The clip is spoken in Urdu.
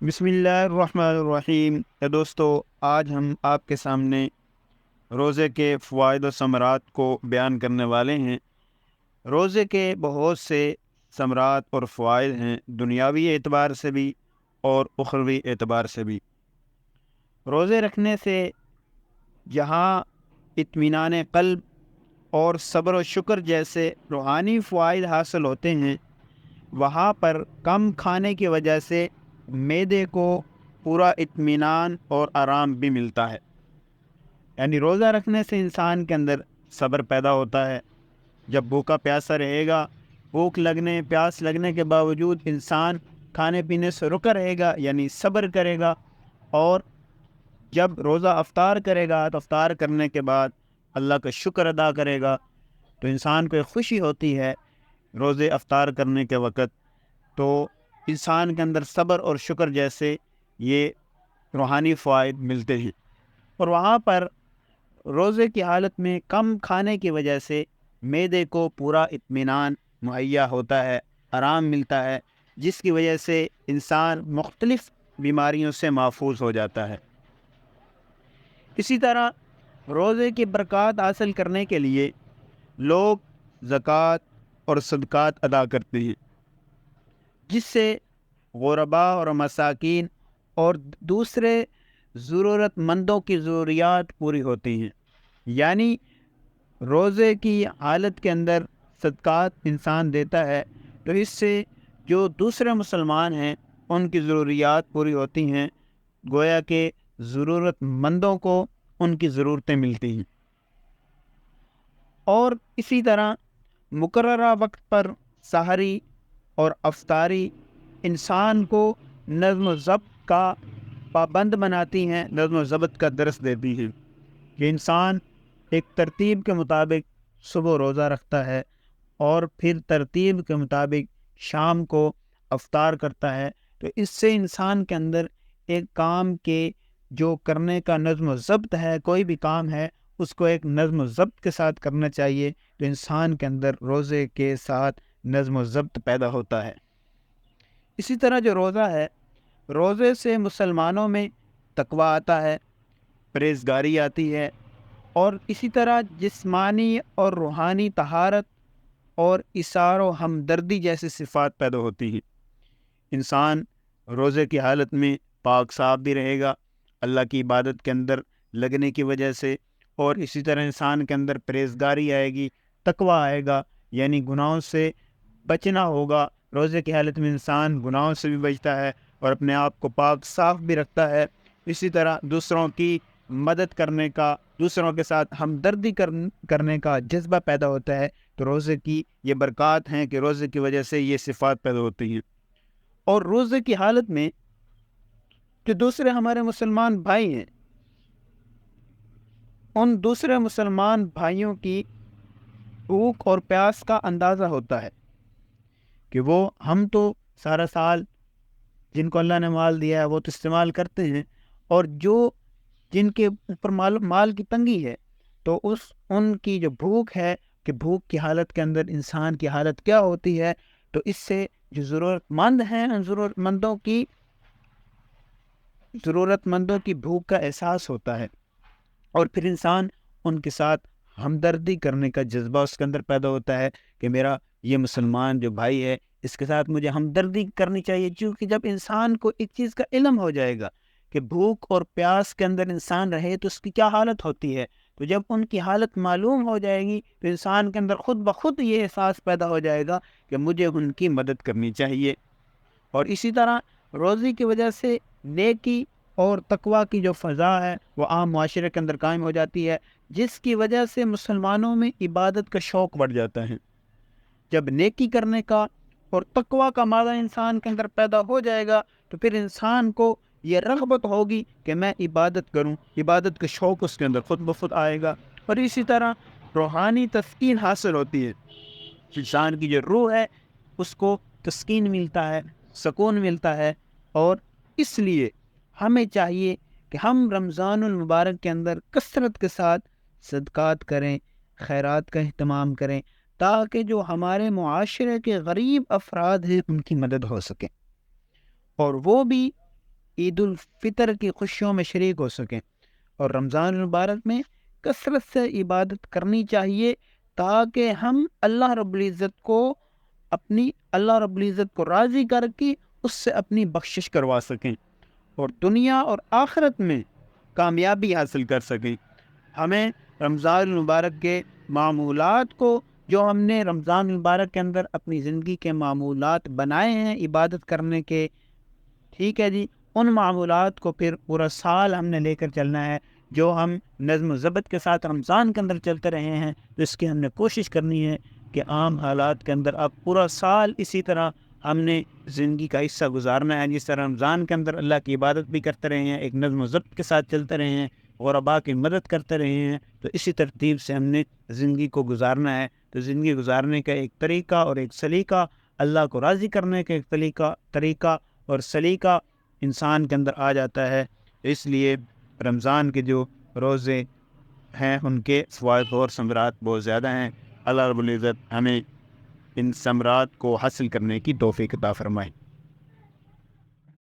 بسم اللہ الرحمن الرحیم۔ دوستو، آج ہم آپ کے سامنے روزے کے فوائد و ثمرات کو بیان کرنے والے ہیں۔ روزے کے بہت سے ثمرات اور فوائد ہیں، دنیاوی اعتبار سے بھی اور اخروی اعتبار سے بھی۔ روزے رکھنے سے جہاں اطمینان قلب اور صبر و شکر جیسے روحانی فوائد حاصل ہوتے ہیں، وہاں پر کم کھانے کی وجہ سے معدے کو پورا اطمینان اور آرام بھی ملتا ہے۔ یعنی روزہ رکھنے سے انسان کے اندر صبر پیدا ہوتا ہے۔ جب بھوکا پیاسا رہے گا، بھوک لگنے پیاس لگنے کے باوجود انسان کھانے پینے سے رکا رہے گا، یعنی صبر کرے گا، اور جب روزہ افطار کرے گا تو افطار کرنے کے بعد اللہ کا شکر ادا کرے گا، تو انسان کو ایک خوشی ہوتی ہے روزے افطار کرنے کے وقت۔ تو انسان کے اندر صبر اور شکر جیسے یہ روحانی فوائد ملتے ہیں۔ اور وہاں پر روزے کی حالت میں کم کھانے کی وجہ سے معدے کو پورا اطمینان مہیا ہوتا ہے، آرام ملتا ہے، جس کی وجہ سے انسان مختلف بیماریوں سے محفوظ ہو جاتا ہے۔ اسی طرح روزے کی برکات حاصل کرنے کے لیے لوگ زکوٰۃ اور صدقات ادا کرتے ہیں، جس سے غرباء اور مساکین اور دوسرے ضرورت مندوں کی ضروریات پوری ہوتی ہیں۔ یعنی روزے کی حالت کے اندر صدقات انسان دیتا ہے تو اس سے جو دوسرے مسلمان ہیں ان کی ضروریات پوری ہوتی ہیں، گویا کہ ضرورت مندوں کو ان کی ضرورتیں ملتی ہیں۔ اور اسی طرح مقررہ وقت پر سحری اور افطاری انسان کو نظم و ضبط کا پابند بناتی ہیں، نظم و ضبط کا درس دیتی ہیں کہ انسان ایک ترتیب کے مطابق صبح روزہ رکھتا ہے اور پھر ترتیب کے مطابق شام کو افطار کرتا ہے۔ تو اس سے انسان کے اندر ایک کام کے جو کرنے کا نظم و ضبط ہے، کوئی بھی کام ہے اس کو ایک نظم و ضبط کے ساتھ کرنا چاہیے، تو انسان کے اندر روزے کے ساتھ نظم و ضبط پیدا ہوتا ہے۔ اسی طرح جو روزہ ہے، روزے سے مسلمانوں میں تقویٰ آتا ہے، پرہیزگاری آتی ہے، اور اسی طرح جسمانی اور روحانی طہارت اور اثار و ہمدردی جیسی صفات پیدا ہوتی ہیں۔ انسان روزے کی حالت میں پاک صاف بھی رہے گا اللہ کی عبادت کے اندر لگنے کی وجہ سے، اور اسی طرح انسان کے اندر پرہیزگاری آئے گی، تقویٰ آئے گا، یعنی گناہوں سے بچنا ہوگا۔ روزے کی حالت میں انسان گناہوں سے بھی بچتا ہے اور اپنے آپ کو پاک صاف بھی رکھتا ہے۔ اسی طرح دوسروں کی مدد کرنے کا، دوسروں کے ساتھ ہمدردی کرنے کا جذبہ پیدا ہوتا ہے۔ تو روزے کی یہ برکات ہیں کہ روزے کی وجہ سے یہ صفات پیدا ہوتی ہیں۔ اور روزے کی حالت میں جو دوسرے ہمارے مسلمان بھائی ہیں، ان دوسرے مسلمان بھائیوں کی بھوک اور پیاس کا اندازہ ہوتا ہے کہ وہ ہم تو سارا سال جن کو اللہ نے مال دیا ہے وہ تو استعمال کرتے ہیں، اور جن کے اوپر مال کی تنگی ہے، تو ان کی جو بھوک ہے کہ بھوک کی حالت کے اندر انسان کی حالت کیا ہوتی ہے، تو اس سے جو ضرورت مند ہیں ان ضرورت مندوں کی بھوک کا احساس ہوتا ہے، اور پھر انسان ان کے ساتھ ہمدردی کرنے کا جذبہ اس کے اندر پیدا ہوتا ہے کہ میرا یہ مسلمان جو بھائی ہے اس کے ساتھ مجھے ہمدردی کرنی چاہیے۔ کیونکہ جب انسان کو ایک چیز کا علم ہو جائے گا کہ بھوک اور پیاس کے اندر انسان رہے تو اس کی کیا حالت ہوتی ہے، تو جب ان کی حالت معلوم ہو جائے گی تو انسان کے اندر خود بخود یہ احساس پیدا ہو جائے گا کہ مجھے ان کی مدد کرنی چاہیے۔ اور اسی طرح روزی کی وجہ سے نیکی اور تقویٰ کی جو فضا ہے وہ عام معاشرے کے اندر قائم ہو جاتی ہے، جس کی وجہ سے مسلمانوں میں عبادت کا شوق بڑھ جاتا ہے۔ جب نیکی کرنے کا اور تقویٰ کا مادہ انسان کے اندر پیدا ہو جائے گا تو پھر انسان کو یہ رغبت ہوگی کہ میں عبادت کروں، عبادت کا شوق اس کے اندر خود بخود آئے گا۔ اور اسی طرح روحانی تسکین حاصل ہوتی ہے، انسان کی جو روح ہے اس کو تسکین ملتا ہے، سکون ملتا ہے۔ اور اس لیے ہمیں چاہیے کہ ہم رمضان المبارک کے اندر کثرت کے ساتھ صدقات کریں، خیرات کا اہتمام کریں، تاکہ جو ہمارے معاشرے کے غریب افراد ہیں ان کی مدد ہو سکے، اور وہ بھی عید الفطر کی خوشیوں میں شریک ہو سکیں، اور رمضان المبارک میں کثرت سے عبادت کرنی چاہیے تاکہ ہم اللہ رب العزت کو راضی کر کے اس سے اپنی بخشش کروا سکیں اور دنیا اور آخرت میں کامیابی حاصل کر سکیں۔ ہمیں رمضان المبارک کے معمولات کو، جو ہم نے رمضان المبارک کے اندر اپنی زندگی کے معمولات بنائے ہیں عبادت کرنے کے، ٹھیک ہے جی، ان معمولات کو پھر پورا سال ہم نے لے کر چلنا ہے۔ جو ہم نظم و ضبط کے ساتھ رمضان کے اندر چلتے رہے ہیں، تو اس کی ہم نے کوشش کرنی ہے کہ عام حالات کے اندر اب پورا سال اسی طرح ہم نے زندگی کا حصہ گزارنا ہے، جس طرح رمضان کے اندر اللہ کی عبادت بھی کرتے رہے ہیں، ایک نظم و ضبط کے ساتھ چلتے رہے ہیں، غرباء کی مدد کرتے رہے ہیں، تو اسی ترتیب سے ہم نے زندگی کو گزارنا ہے۔ تو زندگی گزارنے کا ایک طریقہ اور ایک سلیقہ، اللہ کو راضی کرنے کا ایک طریقہ اور سلیقہ انسان کے اندر آ جاتا ہے۔ اس لیے رمضان کے جو روزے ہیں ان کے فوائد اور ثمرات بہت زیادہ ہیں۔ اللہ رب العزت ہمیں ان ثمرات کو حاصل کرنے کی توفیق عطا فرمائے۔